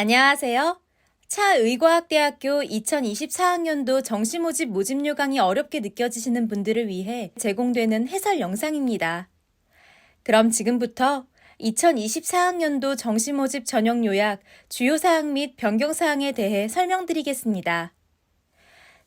안녕하세요. 차의과학대학교 2024학년도 정시모집 모집 요강이 어렵게 느껴지시는 분들을 위해 제공되는 해설 영상입니다. 그럼 지금부터 2024학년도 정시모집 전형 요약, 주요 사항 및 변경 사항에 대해 설명드리겠습니다.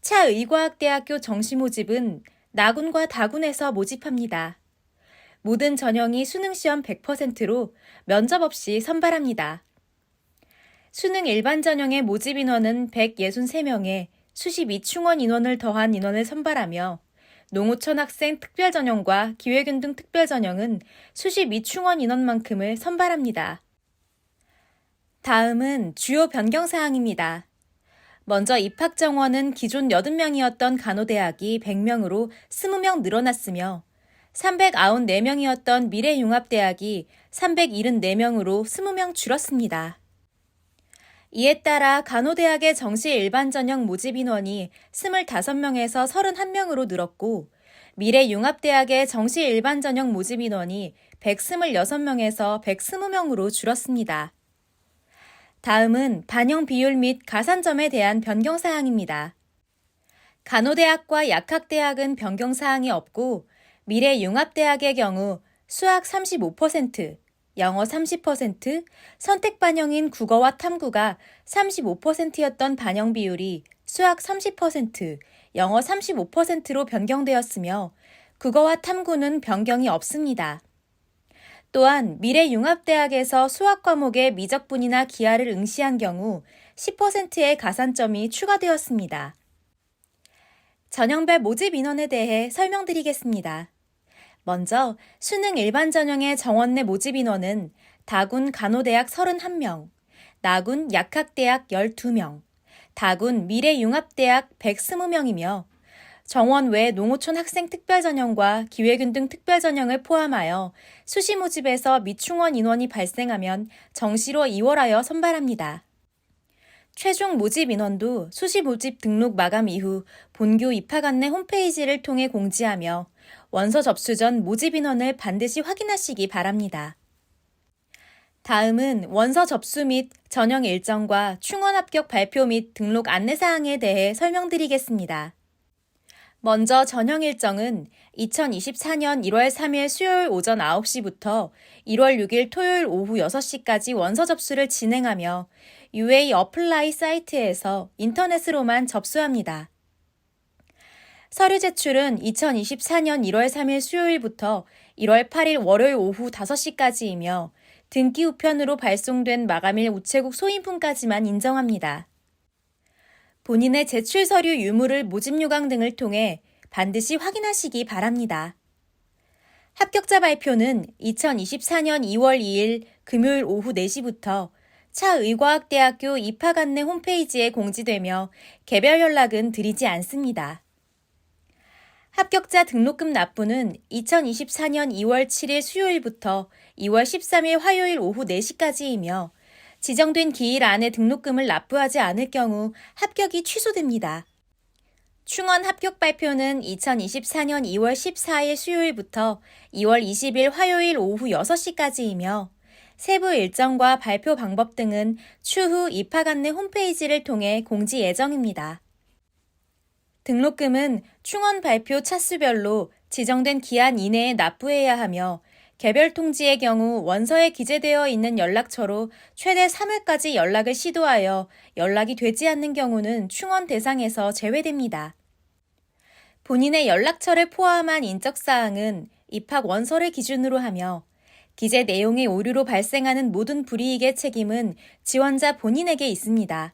차의과학대학교 정시모집은 나군과 다군에서 모집합니다. 모든 전형이 수능시험 100%로 면접 없이 선발합니다. 수능 일반 전형의 모집 인원은 163명에 수시 및 충원 인원을 더한 인원을 선발하며 농어촌 학생 특별 전형과 기회균 등 특별 전형은 수시 및 충원 인원만큼을 선발합니다. 다음은 주요 변경 사항입니다. 먼저 입학 정원은 기존 80명이었던 간호대학이 100명으로 20명 늘어났으며 394명이었던 미래융합대학이 374명으로 20명 줄었습니다. 이에 따라 간호대학의 정시 일반 전형 모집 인원이 25명에서 31명으로 늘었고 미래융합대학의 정시 일반 전형 모집 인원이 126명에서 120명으로 줄었습니다. 다음은 반영 비율 및 가산점에 대한 변경 사항입니다. 간호대학과 약학대학은 변경 사항이 없고 미래융합대학의 경우 수학 35%, 영어 30%, 선택 반영인 국어와 탐구가 35%였던 반영 비율이 수학 30%, 영어 35%로 변경되었으며 국어와 탐구는 변경이 없습니다. 또한 미래융합대학에서 수학 과목에 미적분이나 기하를 응시한 경우 10%의 가산점이 추가되었습니다. 전형별 모집 인원에 대해 설명드리겠습니다. 먼저 수능 일반 전형의 정원 내 모집 인원은 다군 간호대학 31명, 나군 약학대학 12명, 다군 미래융합대학 120명이며 정원 외 농어촌 학생 특별전형과 기회균 등 특별전형을 포함하여 수시 모집에서 미충원 인원이 발생하면 정시로 이월하여 선발합니다. 최종 모집 인원도 수시 모집 등록 마감 이후 본교 입학 안내 홈페이지를 통해 공지하며 원서 접수 전 모집 인원을 반드시 확인하시기 바랍니다. 다음은 원서 접수 및 전형 일정과 충원 합격 발표 및 등록 안내사항에 대해 설명드리겠습니다. 먼저 전형 일정은 2024년 1월 3일 수요일 오전 9시부터 1월 6일 토요일 오후 6시까지 원서 접수를 진행하며 UA 어플라이 사이트에서 인터넷으로만 접수합니다. 서류 제출은 2024년 1월 3일 수요일부터 1월 8일 월요일 오후 5시까지이며 등기 우편으로 발송된 마감일 우체국 소인품까지만 인정합니다. 본인의 제출 서류 유무를 모집 요강 등을 통해 반드시 확인하시기 바랍니다. 합격자 발표는 2024년 2월 2일 금요일 오후 4시부터 차의과학대학교 입학 안내 홈페이지에 공지되며 개별 연락은 드리지 않습니다. 합격자 등록금 납부는 2024년 2월 7일 수요일부터 2월 13일 화요일 오후 4시까지이며 지정된 기일 안에 등록금을 납부하지 않을 경우 합격이 취소됩니다. 충원 합격 발표는 2024년 2월 14일 수요일부터 2월 20일 화요일 오후 6시까지이며 세부 일정과 발표 방법 등은 추후 입학 안내 홈페이지를 통해 공지 예정입니다. 등록금은 충원 발표 차수별로 지정된 기한 이내에 납부해야 하며 개별 통지의 경우 원서에 기재되어 있는 연락처로 최대 3회까지 연락을 시도하여 연락이 되지 않는 경우는 충원 대상에서 제외됩니다. 본인의 연락처를 포함한 인적사항은 입학 원서를 기준으로 하며 기재 내용의 오류로 발생하는 모든 불이익의 책임은 지원자 본인에게 있습니다.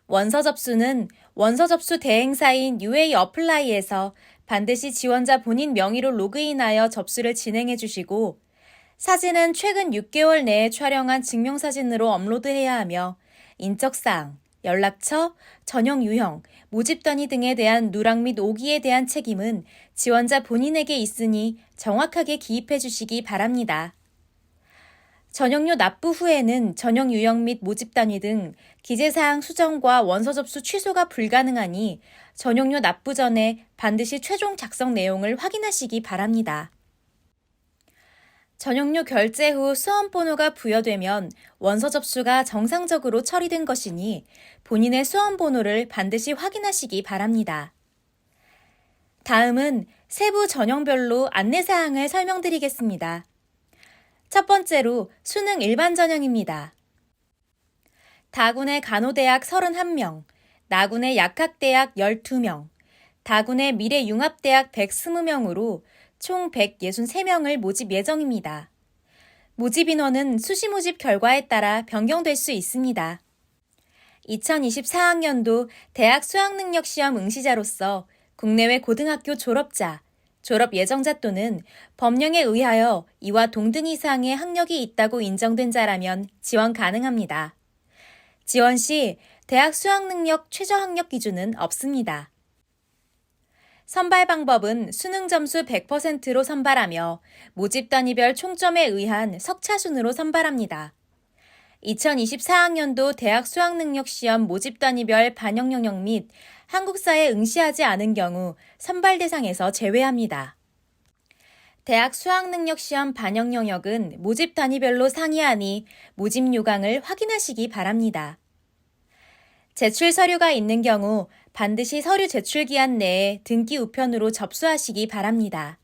원서 접수는 원서 접수 대행사인 UA 어플라이에서 반드시 지원자 본인 명의로 로그인하여 접수를 진행해 주시고 사진은 최근 6개월 내에 촬영한 증명사진으로 업로드해야 하며 인적사항, 연락처, 전형 유형, 모집 단위 등에 대한 누락 및 오기에 대한 책임은 지원자 본인에게 있으니 정확하게 기입해 주시기 바랍니다. 전형료 납부 후에는 전형 유형 및 모집 단위 등 기재사항 수정과 원서 접수 취소가 불가능하니 전형료 납부 전에 반드시 최종 작성 내용을 확인하시기 바랍니다. 전용료 결제 후 수험번호가 부여되면 원서 접수가 정상적으로 처리된 것이니 본인의 수험번호를 반드시 확인하시기 바랍니다. 다음은 세부 전형별로 안내사항을 설명드리겠습니다. 첫 번째로 수능 일반 전형입니다. 다군의 간호대학 31명, 나군의 약학대학 12명, 다군의 미래융합대학 120명으로 총 163명을 모집 예정입니다. 모집 인원은 수시 모집 결과에 따라 변경될 수 있습니다. 2024학년도 대학 수학능력시험 응시자로서 국내외 고등학교 졸업자, 졸업 예정자 또는 법령에 의하여 이와 동등 이상의 학력이 있다고 인정된 자라면 지원 가능합니다. 지원 시 대학 수학능력 최저 학력 기준은 없습니다. 선발 방법은 수능 점수 100%로 선발하며 모집 단위별 총점에 의한 석차순으로 선발합니다. 2024학년도 대학 수학능력시험 모집 단위별 반영 영역 및 한국사에 응시하지 않은 경우 선발 대상에서 제외합니다. 대학 수학능력시험 반영 영역은 모집 단위별로 상이하니 모집 요강을 확인하시기 바랍니다. 제출 서류가 있는 경우 반드시 서류 제출 기한 내에 등기 우편으로 접수하시기 바랍니다.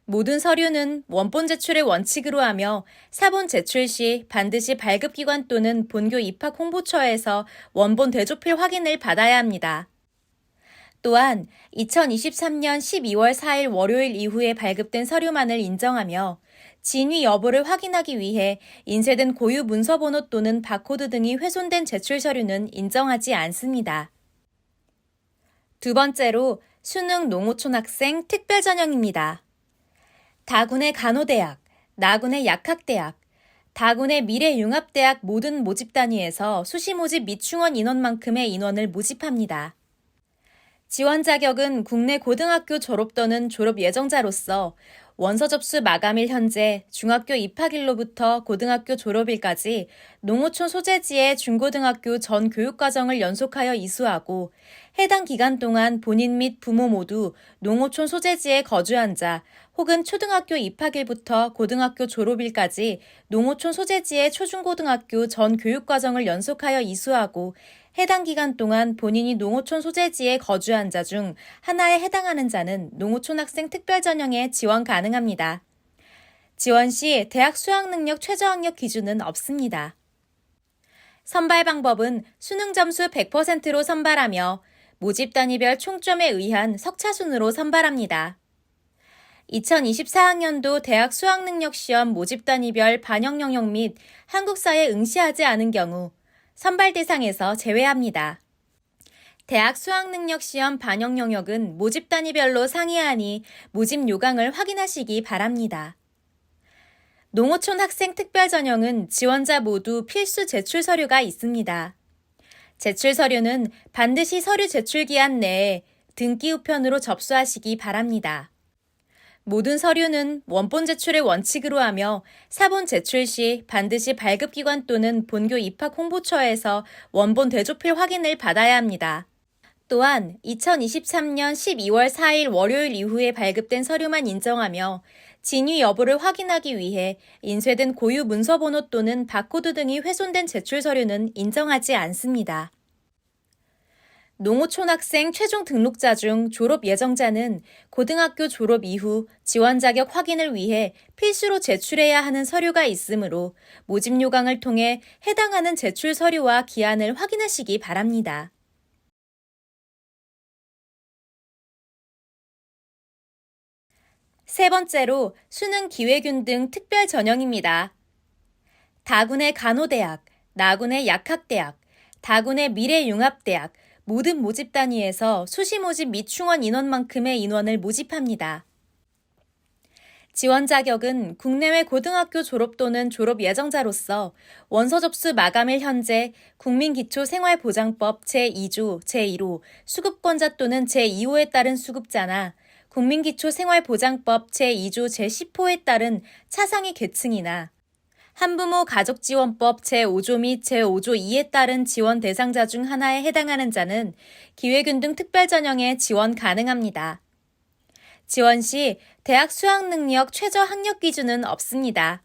모든 서류는 원본 제출의 원칙으로 하며 사본 제출 시 반드시 발급기관 또는 본교 입학 홍보처에서 원본 대조필 확인을 받아야 합니다. 또한 2023년 12월 4일 월요일 이후에 발급된 서류만을 인정하며 진위 여부를 확인하기 위해 인쇄된 고유 문서번호 또는 바코드 등이 훼손된 제출 서류는 인정하지 않습니다. 두 번째로 수능 농어촌 학생 특별 전형입니다. 다군의 간호대학, 나군의 약학대학, 다군의 미래융합대학 모든 모집 단위에서 수시 모집 미충원 인원만큼의 인원을 모집합니다. 지원 자격은 국내 고등학교 졸업 또는 졸업 예정자로서 원서 접수 마감일 현재 중학교 입학일로부터 고등학교 졸업일까지 농어촌 소재지의 중고등학교 전 교육과정을 연속하여 이수하고 해당 기간 동안 본인 및 부모 모두 농어촌 소재지에 거주한 자 혹은 초등학교 입학일부터 고등학교 졸업일까지 농어촌 소재지의 초중고등학교 전 교육과정을 연속하여 이수하고 해당 기간 동안 본인이 농어촌 소재지에 거주한 자 중 하나에 해당하는 자는 농어촌 학생 특별 전형에 지원 가능합니다. 지원 시 대학 수학능력 최저 학력 기준은 없습니다. 선발 방법은 수능 점수 100%로 선발하며 모집 단위별 총점에 의한 석차순으로 선발합니다. 2024학년도 대학 수학능력시험 모집 단위별 반영 영역 및 한국사에 응시하지 않은 경우 선발 대상에서 제외합니다. 대학 수학능력시험 반영 영역은 모집 단위별로 상이하니 모집 요강을 확인하시기 바랍니다. 농어촌 학생 특별 전형은 지원자 모두 필수 제출 서류가 있습니다. 제출 서류는 반드시 서류 제출 기한 내에 등기 우편으로 접수하시기 바랍니다. 모든 서류는 원본 제출의 원칙으로 하며 사본 제출 시 반드시 발급기관 또는 본교 입학 홍보처에서 원본 대조필 확인을 받아야 합니다. 또한 2023년 12월 4일 월요일 이후에 발급된 서류만 인정하며 진위 여부를 확인하기 위해 인쇄된 고유 문서번호 또는 바코드 등이 훼손된 제출 서류는 인정하지 않습니다. 농어촌 학생 최종 등록자 중 졸업 예정자는 고등학교 졸업 이후 지원 자격 확인을 위해 필수로 제출해야 하는 서류가 있으므로 모집 요강을 통해 해당하는 제출 서류와 기한을 확인하시기 바랍니다. 세 번째로 수능 기회균 등 특별 전형입니다. 다군의 간호대학, 나군의 약학대학, 다군의 미래융합대학, 모든 모집 단위에서 수시 모집 미충원 인원만큼의 인원을 모집합니다. 지원 자격은 국내외 고등학교 졸업 또는 졸업 예정자로서 원서 접수 마감일 현재 국민기초생활보장법 제2조 제1호 수급권자 또는 제2호에 따른 수급자나 국민기초생활보장법 제2조 제10호에 따른 차상위 계층이나 한부모 가족지원법 제5조 및 제5조 2에 따른 지원 대상자 중 하나에 해당하는 자는 기회균 등 특별 전형에 지원 가능합니다. 지원 시 대학 수학 능력 최저 학력 기준은 없습니다.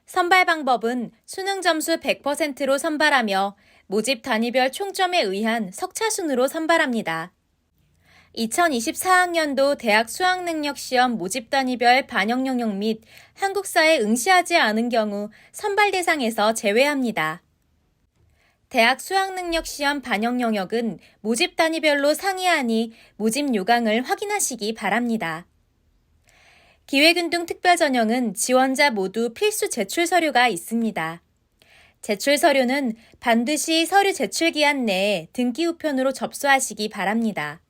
선발 방법은 수능 점수 100%로 선발하며 모집 단위별 총점에 의한 석차순으로 선발합니다. 2024학년도 대학 수학능력시험 모집 단위별 반영 영역 및 한국사에 응시하지 않은 경우 선발 대상에서 제외합니다. 대학 수학능력시험 반영 영역은 모집 단위별로 상이하니 모집 요강을 확인하시기 바랍니다. 기회균등 특별전형은 지원자 모두 필수 제출 서류가 있습니다. 제출 서류는 반드시 서류 제출 기한 내에 등기 우편으로 접수하시기 바랍니다.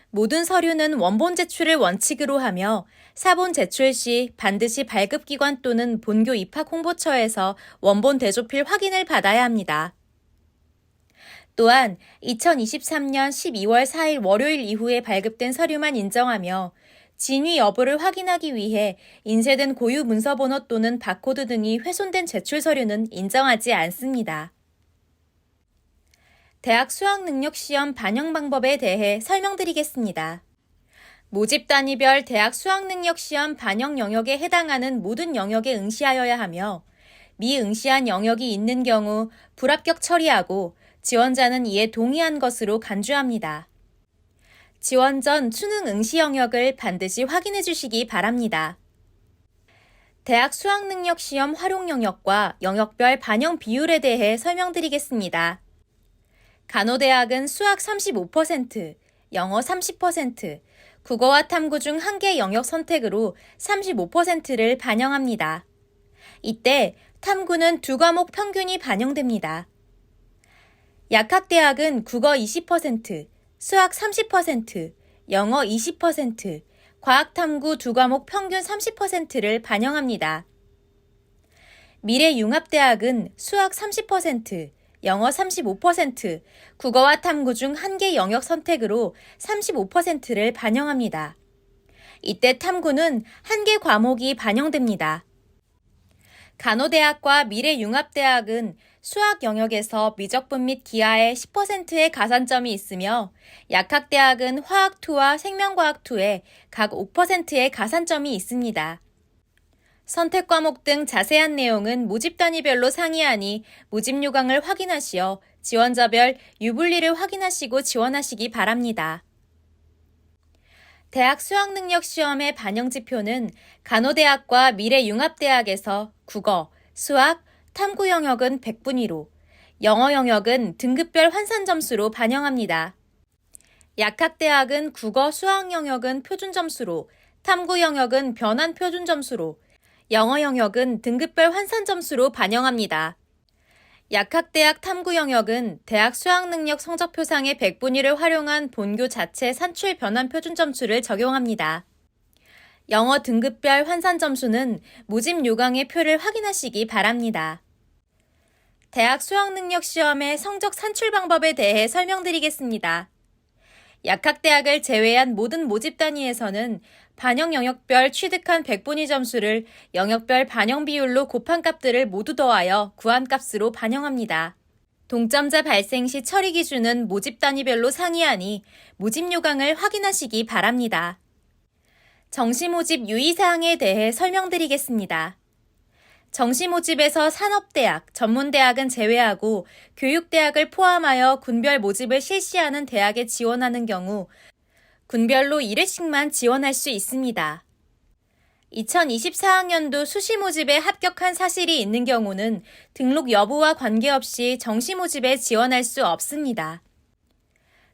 모든 서류는 원본 제출을 원칙으로 하며 사본 제출 시 반드시 발급기관 또는 본교 입학홍보처에서 원본 대조필 확인을 받아야 합니다. 또한 2023년 12월 4일 월요일 이후에 발급된 서류만 인정하며 진위 여부를 확인하기 위해 인쇄된 고유 문서번호 또는 바코드 등이 훼손된 제출 서류는 인정하지 않습니다. 대학 수학능력시험 반영 방법에 대해 설명드리겠습니다. 모집 단위별 대학 수학능력시험 반영 영역에 해당하는 모든 영역에 응시하여야 하며 미응시한 영역이 있는 경우 불합격 처리하고 지원자는 이에 동의한 것으로 간주합니다. 지원 전 수능 응시 영역을 반드시 확인해 주시기 바랍니다. 대학 수학능력시험 활용 영역과 영역별 반영 비율에 대해 설명드리겠습니다. 간호대학은 수학 35%, 영어 30%, 국어와 탐구 중 한 개 영역 선택으로 35%를 반영합니다. 이때 탐구는 2과목 평균이 반영됩니다. 약학대학은 국어 20%, 수학 30%, 영어 20%, 과학탐구 2과목 평균 30%를 반영합니다. 미래융합대학은 수학 30%, 영어 35%, 국어와 탐구 중 한 개 영역 선택으로 35%를 반영합니다. 이때 탐구는 한 개 과목이 반영됩니다. 간호대학과 미래융합대학은 수학 영역에서 미적분 및 기하에 10%의 가산점이 있으며 약학대학은 화학2와 생명과학2에 각 5%의 가산점이 있습니다. 선택 과목 등 자세한 내용은 모집 단위별로 상이하니 모집 요강을 확인하시어 지원자별 유불리를 확인하시고 지원하시기 바랍니다. 대학 수학능력시험의 반영지표는 간호대학과 미래융합대학에서 국어, 수학, 탐구 영역은 100분위로, 영어 영역은 등급별 환산 점수로 반영합니다. 약학대학은 국어, 수학 영역은 표준 점수로, 탐구 영역은 변환 표준 점수로, 영어 영역은 등급별 환산 점수로 반영합니다. 약학대학 탐구 영역은 대학 수학능력 성적표상의 100분위를 활용한 본교 자체 산출 변환 표준 점수를 적용합니다. 영어 등급별 환산 점수는 모집 요강의 표를 확인하시기 바랍니다. 대학 수학능력시험의 성적 산출 방법에 대해 설명드리겠습니다. 약학대학을 제외한 모든 모집 단위에서는 반영 영역별 취득한 100분위 점수를 영역별 반영 비율로 곱한 값들을 모두 더하여 구한 값으로 반영합니다. 동점자 발생 시 처리 기준은 모집 단위별로 상이하니 모집 요강을 확인하시기 바랍니다. 정시 모집 유의사항에 대해 설명드리겠습니다. 정시 모집에서 산업대학, 전문대학은 제외하고 교육대학을 포함하여 군별 모집을 실시하는 대학에 지원하는 경우 군별로 1회씩만 지원할 수 있습니다. 2024학년도 수시 모집에 합격한 사실이 있는 경우는 등록 여부와 관계없이 정시 모집에 지원할 수 없습니다.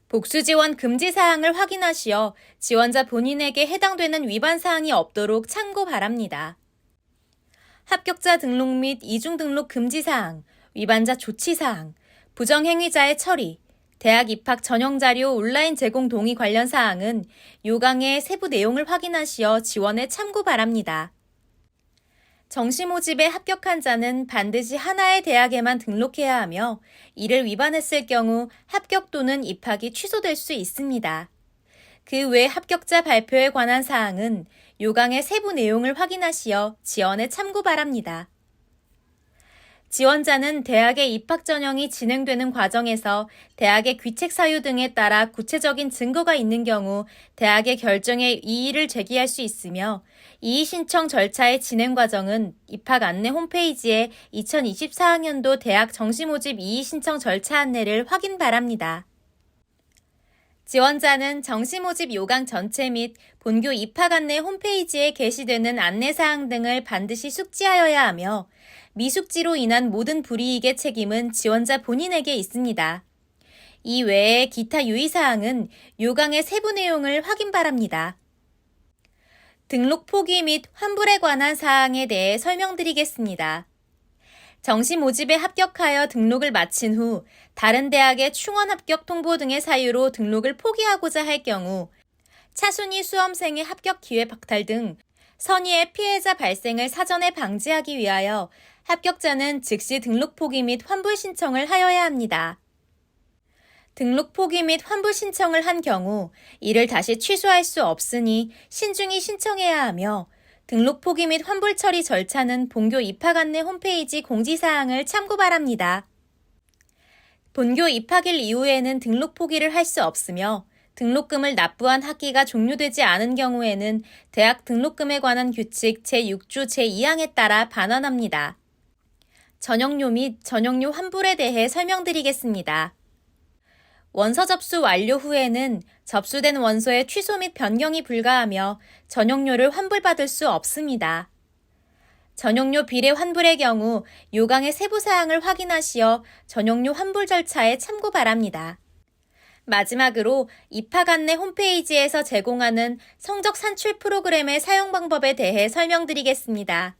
복수 지원 금지 사항을 확인하시어 지원자 본인에게 해당되는 위반 사항이 없도록 참고 바랍니다. 합격자 등록 및 이중 등록 금지 사항, 위반자 조치 사항, 부정행위자의 처리, 대학 입학 전형 자료 온라인 제공 동의 관련 사항은 요강의 세부 내용을 확인하시어 지원에 참고 바랍니다. 정시 모집에 합격한 자는 반드시 하나의 대학에만 등록해야 하며 이를 위반했을 경우 합격 또는 입학이 취소될 수 있습니다. 그 외 합격자 발표에 관한 사항은 요강의 세부 내용을 확인하시어 지원에 참고 바랍니다. 지원자는 대학의 입학 전형이 진행되는 과정에서 대학의 귀책 사유 등에 따라 구체적인 증거가 있는 경우 대학의 결정에 이의를 제기할 수 있으며 이의 신청 절차의 진행 과정은 입학 안내 홈페이지에 2024학년도 대학 정시 모집 이의 신청 절차 안내를 확인 바랍니다. 지원자는 정시 모집 요강 전체 및 본교 입학 안내 홈페이지에 게시되는 안내사항 등을 반드시 숙지하여야 하며 미숙지로 인한 모든 불이익의 책임은 지원자 본인에게 있습니다. 이 외에 기타 유의사항은 요강의 세부 내용을 확인 바랍니다. 등록 포기 및 환불에 관한 사항에 대해 설명드리겠습니다. 정시 모집에 합격하여 등록을 마친 후 다른 대학의 충원 합격 통보 등의 사유로 등록을 포기하고자 할 경우 차순위 수험생의 합격 기회 박탈 등 선의의 피해자 발생을 사전에 방지하기 위하여 합격자는 즉시 등록 포기 및 환불 신청을 하여야 합니다. 등록 포기 및 환불 신청을 한 경우 이를 다시 취소할 수 없으니 신중히 신청해야 하며 등록 포기 및 환불 처리 절차는 본교 입학 안내 홈페이지 공지사항을 참고 바랍니다. 본교 입학일 이후에는 등록 포기를 할 수 없으며 등록금을 납부한 학기가 종료되지 않은 경우에는 대학 등록금에 관한 규칙 제6조 제2항에 따라 반환합니다. 전형료 및 전형료 환불에 대해 설명드리겠습니다. 원서 접수 완료 후에는 접수된 원서의 취소 및 변경이 불가하며 전형료를 환불받을 수 없습니다. 전형료 비례 환불의 경우 요강의 세부 사항을 확인하시어 전형료 환불 절차에 참고 바랍니다. 마지막으로 입학 안내 홈페이지에서 제공하는 성적 산출 프로그램의 사용 방법에 대해 설명드리겠습니다.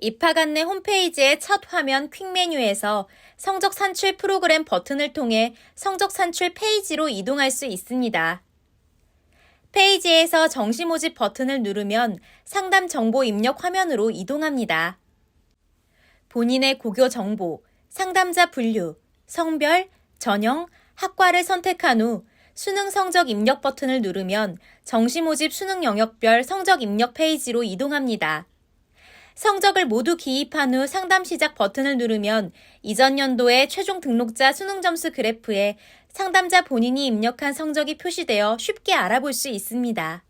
입학 안내 홈페이지의 첫 화면 퀵 메뉴에서 성적 산출 프로그램 버튼을 통해 성적 산출 페이지로 이동할 수 있습니다. 페이지에서 정시 모집 버튼을 누르면 상담 정보 입력 화면으로 이동합니다. 본인의 고교 정보, 상담자 분류, 성별, 전형, 학과를 선택한 후 수능 성적 입력 버튼을 누르면 정시 모집 수능 영역별 성적 입력 페이지로 이동합니다. 성적을 모두 기입한 후 상담 시작 버튼을 누르면 이전 연도의 최종 등록자 수능 점수 그래프에 상담자 본인이 입력한 성적이 표시되어 쉽게 알아볼 수 있습니다.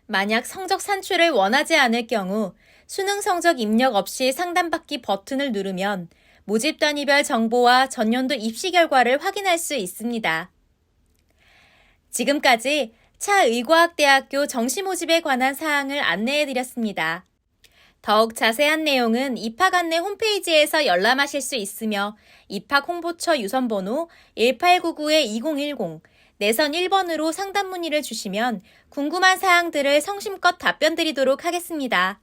만약 성적 산출을 원하지 않을 경우 수능 성적 입력 없이 상담받기 버튼을 누르면 모집 단위별 정보와 전년도 입시 결과를 확인할 수 있습니다. 지금까지 차의과학대학교 정시 모집에 관한 사항을 안내해드렸습니다. 더욱 자세한 내용은 입학 안내 홈페이지에서 열람하실 수 있으며 입학 홍보처 유선번호 1899-2010 내선 1번으로 상담 문의를 주시면 궁금한 사항들을 성심껏 답변 드리도록 하겠습니다.